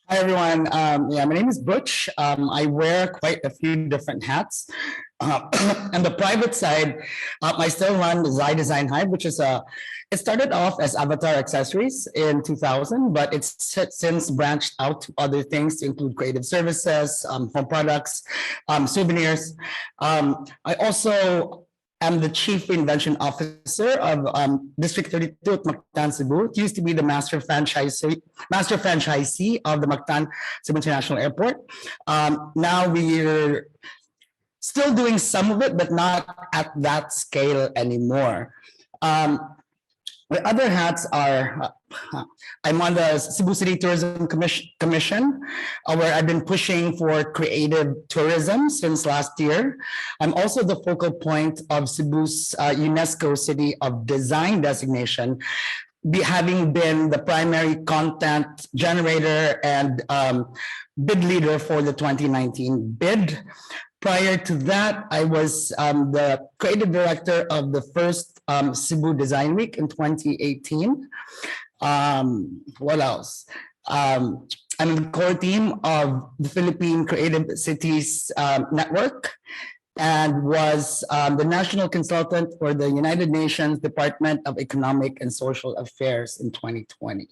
Hi everyone. Yeah, my name is Butch. I wear quite a few different hats. On the private side, I still run Zai Design Hive, which is it started off as avatar accessories in 2000, but it's since branched out to other things to include creative services, home products, souvenirs. I also am the Chief Reinvention Officer of District 32 at Mactan, Cebu. It used to be the master franchisee of the Mactan Cebu International Airport. Now we're still doing some of it, but not at that scale anymore. The other hats are, I'm on the Cebu City Tourism Commission, where I've been pushing for creative tourism since last year. I'm also the focal point of Cebu's UNESCO City of Design designation, having been the primary content generator and bid leader for the 2019 bid. Prior to that, I was the creative director of the first Cebu Design Week in 2018. What else? I'm in the core team of the Philippine Creative Cities Network and was the national consultant for the United Nations Department of Economic and Social Affairs in 2020.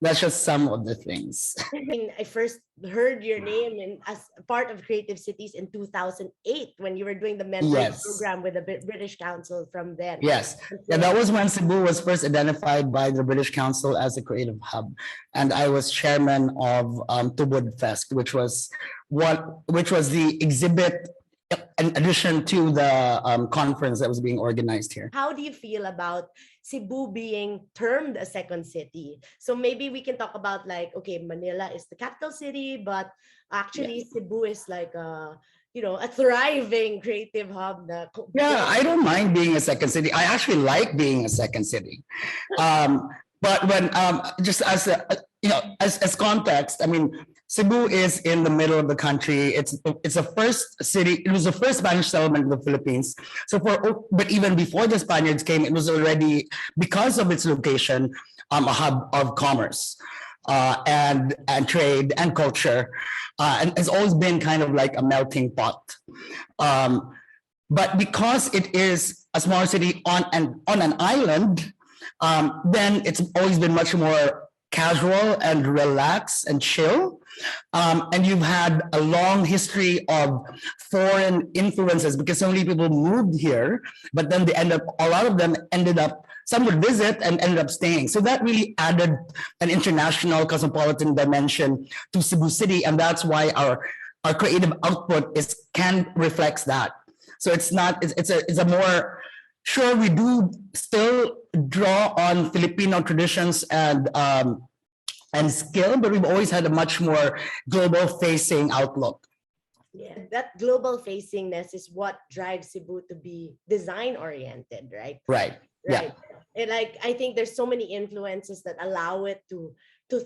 That's just some of the things. I first heard your name as part of Creative Cities in 2008 when you were doing the mentoring program with the British Council from then. Yes, yeah, that was when Cebu was first identified by the British Council as a creative hub, and I was chairman of Tubod Fest, which was the exhibit in addition to the conference that was being organized here. How do you feel about Cebu being termed a second city? So maybe we can talk about like, okay, Manila is the capital city, but actually Cebu is like a thriving creative hub. Yeah, I don't mind being a second city. I actually like being a second city. But when just as as context, I mean, Cebu is in the middle of the country. It's the first city. It was the first Spanish settlement in the Philippines. But even before the Spaniards came, it was already, because of its location, a hub of commerce and trade and culture, and it's always been kind of like a melting pot. But because it is a small city on an island, then it's always been much more casual and relaxed and chill. And you've had a long history of foreign influences because so many people moved here, but then a lot of them ended up, some would visit and ended up staying. So that really added an international cosmopolitan dimension to Cebu City. And that's why our creative output reflects that. So it's a more, sure, we do still draw on Filipino traditions and skill, but we've always had a much more global-facing outlook. Yeah, that global facingness is what drives Cebu to be design-oriented, right? Right. Yeah. And like, I think there's so many influences that allow it to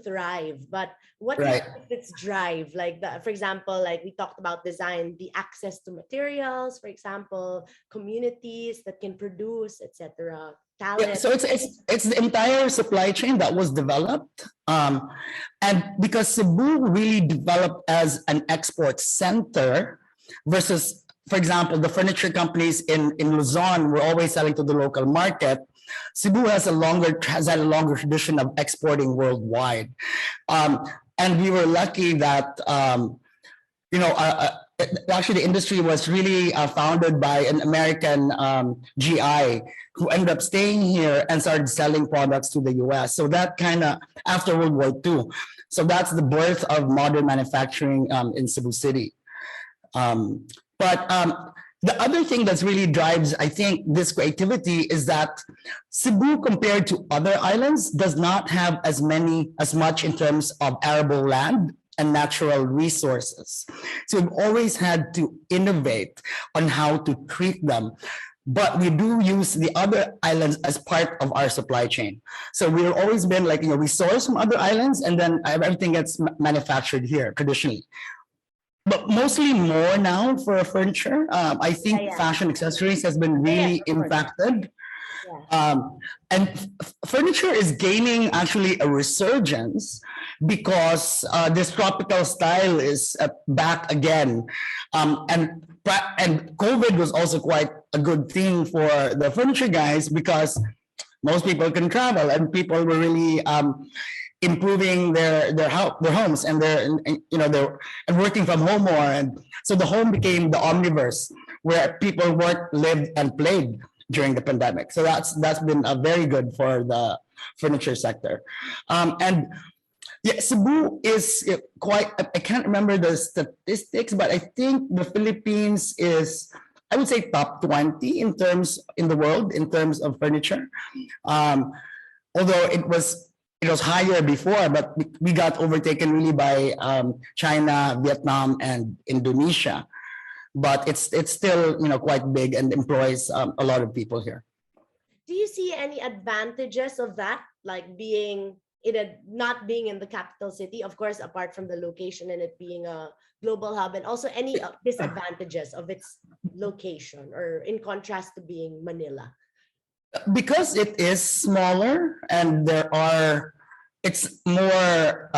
thrive. But what is its drive? Like, for example, like we talked about design, the access to materials, for example, communities that can produce, etc. Yeah, so it's the entire supply chain that was developed, and because Cebu really developed as an export center versus, for example, the furniture companies in Luzon were always selling to the local market. Cebu has had a longer tradition of exporting worldwide, and we were lucky that actually the industry was really founded by an American GI who ended up staying here and started selling products to the US. So that kind of after World War II. So that's the birth of modern manufacturing in Cebu City. But the other thing that really drives, I think, this creativity is that Cebu, compared to other islands, does not have as much in terms of arable land and natural resources. So we've always had to innovate on how to treat them. But we do use the other islands as part of our supply chain. So we've always been like, we source from other islands and then everything gets manufactured here traditionally. But mostly more now for furniture. I think fashion accessories has been really impacted. And furniture is gaining actually a resurgence because this tropical style is back again. And COVID was also quite a good thing for the furniture guys because most people can travel and people were really improving their homes and they're and working from home more, and so the home became the omniverse where people worked, lived, and played during the pandemic. So that's been very good for the furniture sector. And yeah, Cebu is quite, I can't remember the statistics, but I think the Philippines is, I would say, top 20 in the world in terms of furniture. Although it was higher before, but we got overtaken really by China, Vietnam, and Indonesia. But it's still quite big and employs a lot of people here. Do you see any advantages of that, like being not being in the capital city, of course, apart from the location and it being a global hub, and also any disadvantages of its location, or in contrast to being Manila? Because it is smaller and it's more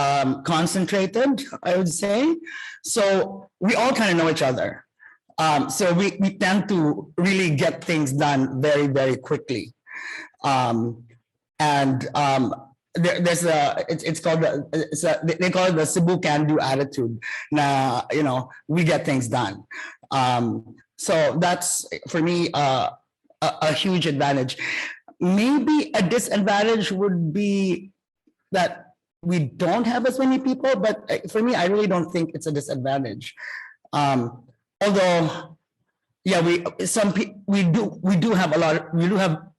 concentrated, I would say. So we all kind of know each other. So we tend to really get things done very, very quickly. There's they call it the Cebu can-do attitude. Now, we get things done. So that's, for me, a huge advantage. Maybe a disadvantage would be that we don't have as many people, but for me, I really don't think it's a disadvantage. Although, yeah, we do have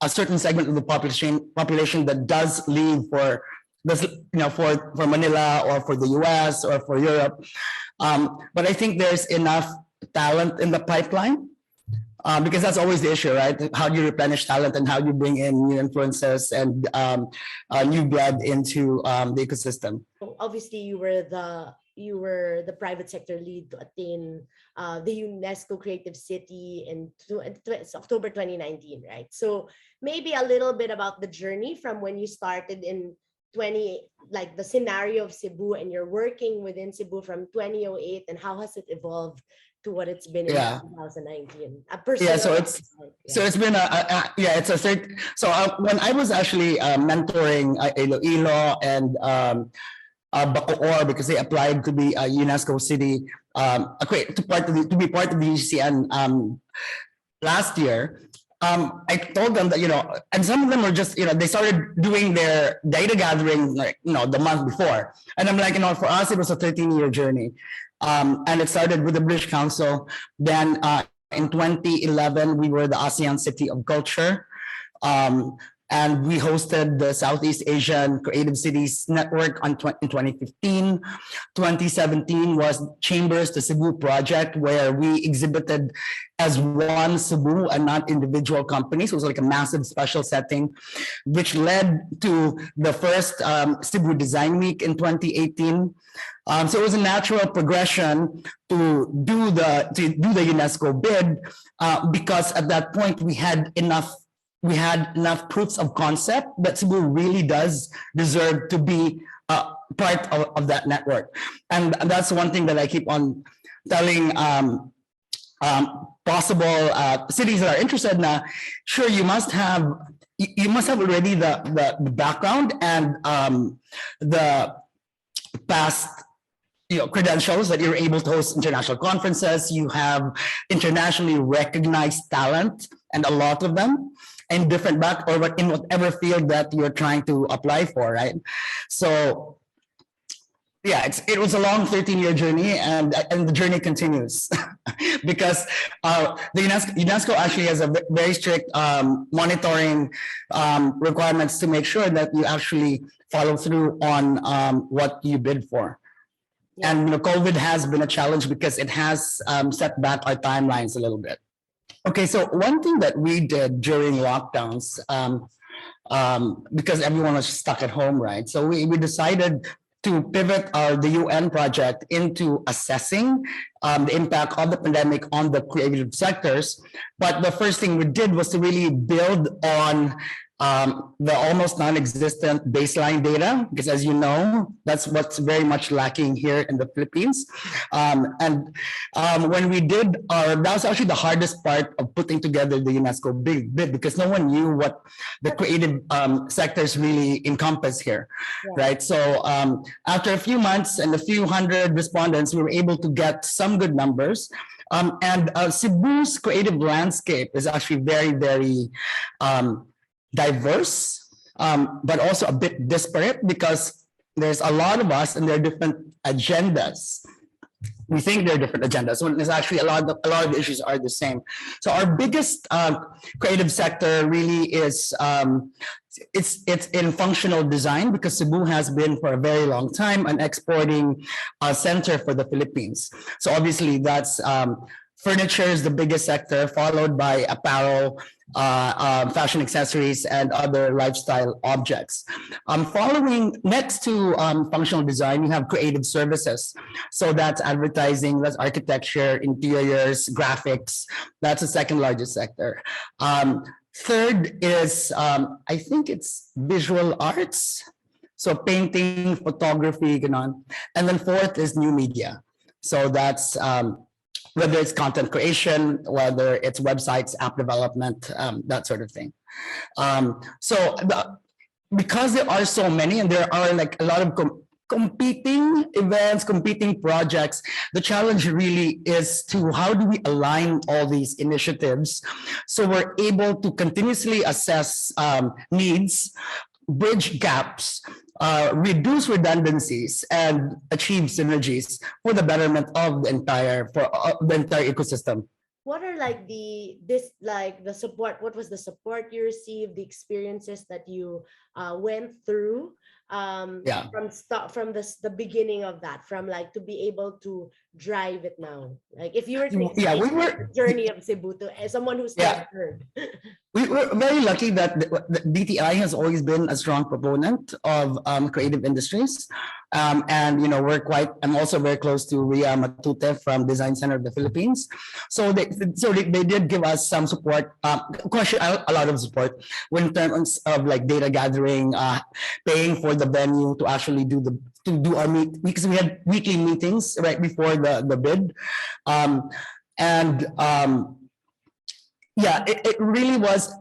a certain segment of the population that does leave for this, for Manila or for the US or for Europe. But I think there's enough talent in the pipeline. Because that's always the issue, right? How do you replenish talent and how do you bring in new influences and new blood into the ecosystem? Obviously, you were the private sector lead to attain the UNESCO Creative City in October 2019, right? So maybe a little bit about the journey from when you started in like the scenario of Cebu, and you're working within Cebu from 2008, and how has it evolved to what it's been in 2019? So it's been when I was actually mentoring Iloilo and Bacoor, because they applied to be a UNESCO City to be part of the UCN last year. I told them that, and some of them were just, they started doing their data gathering, the month before. And I'm like, for us, it was a 13-year journey. And it started with the British Council. Then in 2011, we were the ASEAN City of Culture. And we hosted the Southeast Asian Creative Cities Network in 2015. 2017 was Chambers to Cebu project, where we exhibited as one Cebu and not individual companies. It was like a massive special setting, which led to the first Cebu Design Week in 2018. So it was a natural progression to do the UNESCO bid, because at that point we had enough proofs of concept that Cebu really does deserve to be part of that network. And that's one thing that I keep on telling possible cities that are interested now. Sure, you must have already the background and the past credentials that you're able to host international conferences. You have internationally recognized talent, and a lot of them in different in whatever field that you're trying to apply for, right? So yeah, it was a long 13-year journey, and the journey continues because the UNESCO actually has a very strict monitoring requirements to make sure that you actually follow through on what you bid for. Yeah. And COVID has been a challenge because it has set back our timelines a little bit. Okay, so one thing that we did during lockdowns, because everyone was stuck at home, right? So we decided to pivot the UN project into assessing the impact of the pandemic on the creative sectors. But the first thing we did was to really build on the almost non-existent baseline data, because as you know, that's what's very much lacking here in the Philippines. When we did that was actually the hardest part of putting together the UNESCO bid, because no one knew what the creative sectors really encompass here, right? So after a few months and a few hundred respondents, we were able to get some good numbers. Cebu's creative landscape is actually very, very diverse, but also a bit disparate, because there's a lot of us and there are different agendas. We think they're different agendas when there's actually a lot of the issues are the same. So our biggest creative sector really is it's in functional design, because Cebu has been for a very long time an exporting center for the Philippines. So obviously that's furniture is the biggest sector, followed by apparel, fashion accessories, and other lifestyle objects. Following next to functional design, we have creative services. So that's advertising, that's architecture, interiors, graphics. That's the second largest sector. Third is, I think it's visual arts. So painting, photography, and then fourth is new media. So that's whether it's content creation, whether it's websites, app development, that sort of thing. Because there are so many and there are like a lot of competing events, competing projects, the challenge really is to how do we align all these initiatives so we're able to continuously assess needs, bridge gaps, reduce redundancies, and achieve synergies for the betterment of the entire ecosystem. What are like the support? What was the support you received? The experiences that you went through from the beginning of that, from like to be able to drive it now. Like if you were to explain the journey of Cebu to someone who's never heard. We were very lucky that the DTI has always been a strong proponent of creative industries. I'm also very close to Ria Matute from Design Center of the Philippines. So they did give us some support, a lot of support in terms of like data gathering, paying for the venue to actually do our meet, because we had weekly meetings right before the bid. It really was,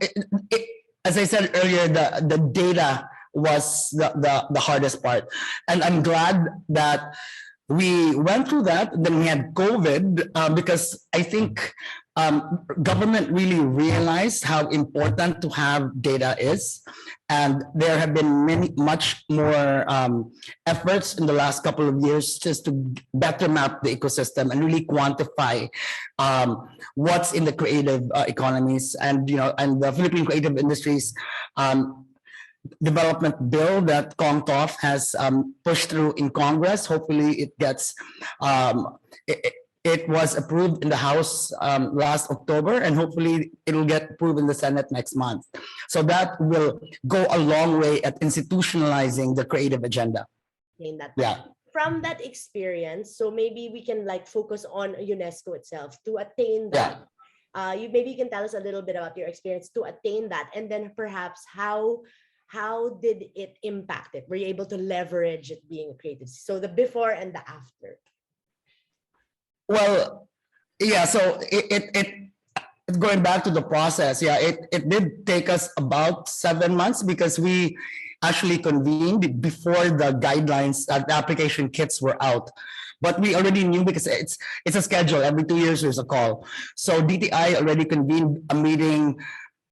as I said earlier, the data was the hardest part. And I'm glad that we went through that. Then we had COVID, because I think government really realized how important to have data is. And there have been much more efforts in the last couple of years just to better map the ecosystem and really quantify what's in the creative economies. And the Philippine creative industries development bill that CONTOF has pushed through in Congress. Hopefully it gets it was approved in the House last October, and hopefully it will get approved in the Senate next month. So that will go a long way at institutionalizing the creative agenda. From that experience, so maybe we can like focus on UNESCO itself to attain that. Maybe you can tell us a little bit about your experience to attain that, and then perhaps how did it impact it? Were you able to leverage it being a creative? So the before and the after. Well, so it going back to the process, it did take us about 7 months, because we actually convened before the guidelines, the application kits were out. But we already knew, because it's a schedule, every 2 years there's a call. So DTI already convened a meeting,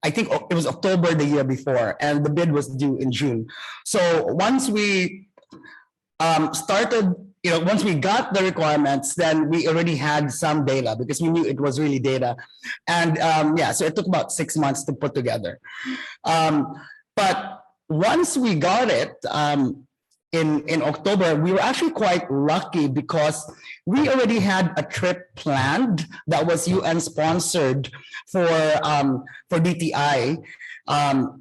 I think it was October the year before, and the bid was due in June. So once we once we got the requirements, then we already had some data, because we knew it was really data. And so it took about 6 months to put together. But once we got it in October, we were actually quite lucky, because we already had a trip planned that was UN sponsored for DTI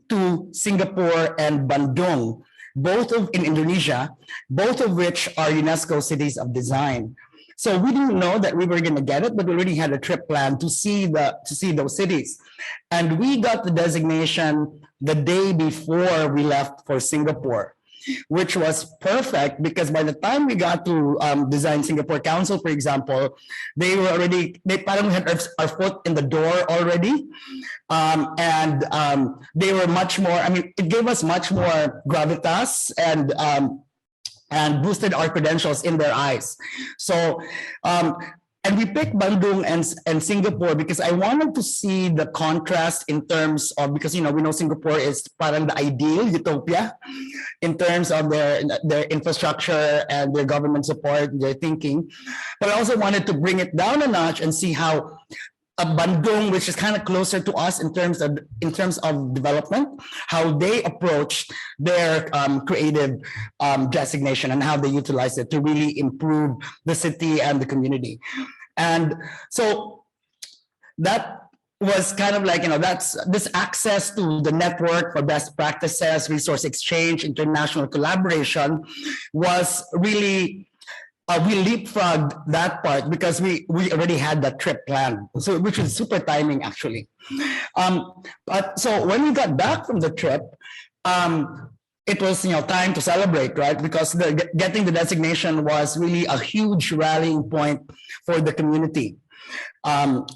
to Singapore and Bandung. both of in Indonesia, both of which are UNESCO Cities of Design. So we didn't know that we were going to get it, but we already had a trip planned to see those cities, and we got the designation the day before we left for Singapore, which was perfect because by the time we got to Design Singapore Council, for example, they probably had our foot in the door already. They were much more, I mean, it gave us much more gravitas and boosted our credentials in their eyes. So, and we picked Bandung and Singapore because I wanted to see the contrast in terms of, because, you know, we know Singapore is parang the ideal utopia in terms of their infrastructure and their government support, their thinking. But I also wanted to bring it down a notch and see how Bandung, which is kind of closer to us in terms of development, how they approach their creative designation and how they utilize it to really improve the city and the community. And so that was kind of like, you know, that's this access to the network for best practices, resource exchange, international collaboration was really we leapfrogged that part because we already had that trip planned, so which was super timing actually. But so when we got back from the trip, it was, you know, time to celebrate, right? Because getting the designation was really a huge rallying point for the community, and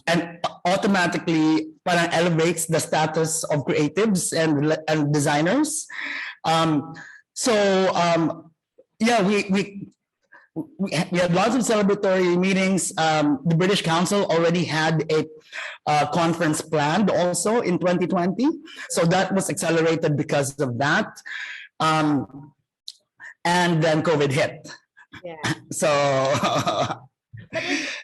automatically elevates the status of creatives and designers. Yeah, we had lots of celebratory meetings. The British Council already had a conference planned also in 2020. So that was accelerated because of that. And then COVID hit. Yeah. So,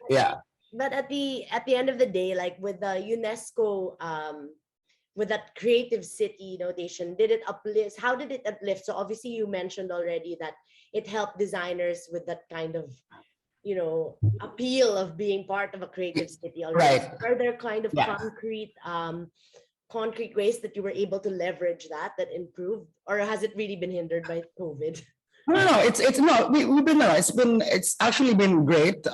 yeah. But at the end of the day, like with the UNESCO, with that creative city notation, did it uplift? How did it uplift? So obviously you mentioned already that it helped designers with that kind of, you know, appeal of being part of a creative city already. Right. Are there kind of concrete ways that you were able to leverage that improved, or has it really been hindered by COVID? No, it's actually been great.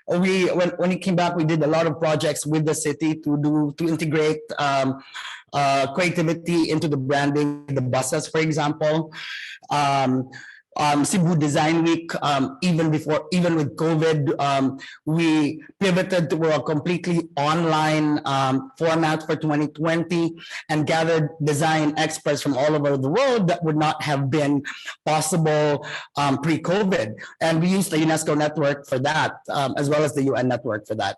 When it came back, we did a lot of projects with the city to integrate creativity into the branding, the buses, for example. Cebu Design Week, even with COVID, we pivoted to a completely online format for 2020 and gathered design experts from all over the world that would not have been possible pre-COVID. And we used the UNESCO network for that, as well as the UN network for that.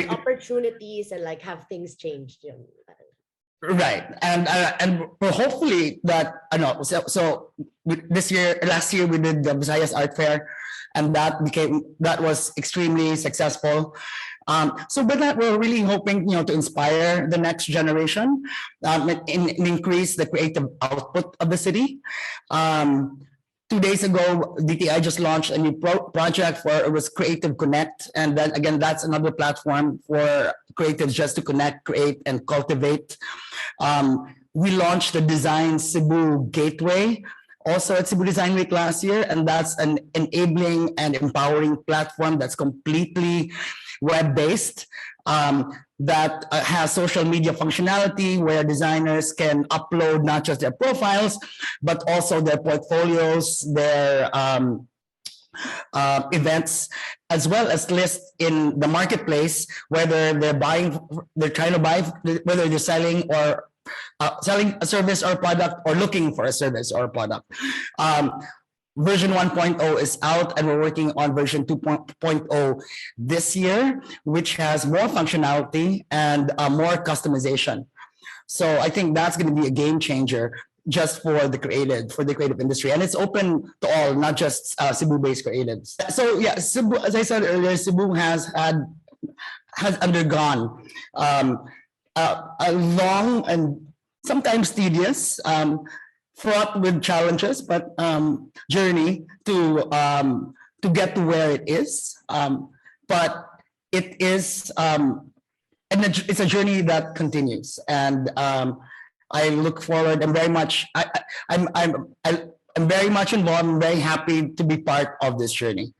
Opportunities and like have things changed. You know? Right, and hopefully that I know. So last year we did the Visayas Art Fair, and that was extremely successful. So with that, we're really hoping, you know, to inspire the next generation, and increase the creative output of the city. 2 days ago, DTI just launched a new project it was Creative Connect. And then again, that's another platform for creatives just to connect, create, and cultivate. We launched the Design Cebu Gateway, also at Cebu Design Week last year. And that's an enabling and empowering platform that's completely web-based. That has social media functionality where designers can upload not just their profiles, but also their portfolios, their events, as well as list in the marketplace whether they're trying to buy, whether they're selling or selling a service or product or looking for a service or product. Version 1.0 is out, and we're working on version 2.0 this year, which has more functionality and more customization. So I think that's going to be a game changer just for the creative industry, and it's open to all, not just Cebu-based creatives. So yeah, Cebu, as I said earlier, Cebu has undergone a long and sometimes tedious, fraught with challenges, but journey to get to where it is. But it is and it's a journey that continues. And I look forward. I'm very much. I'm very much involved. I'm very happy to be part of this journey.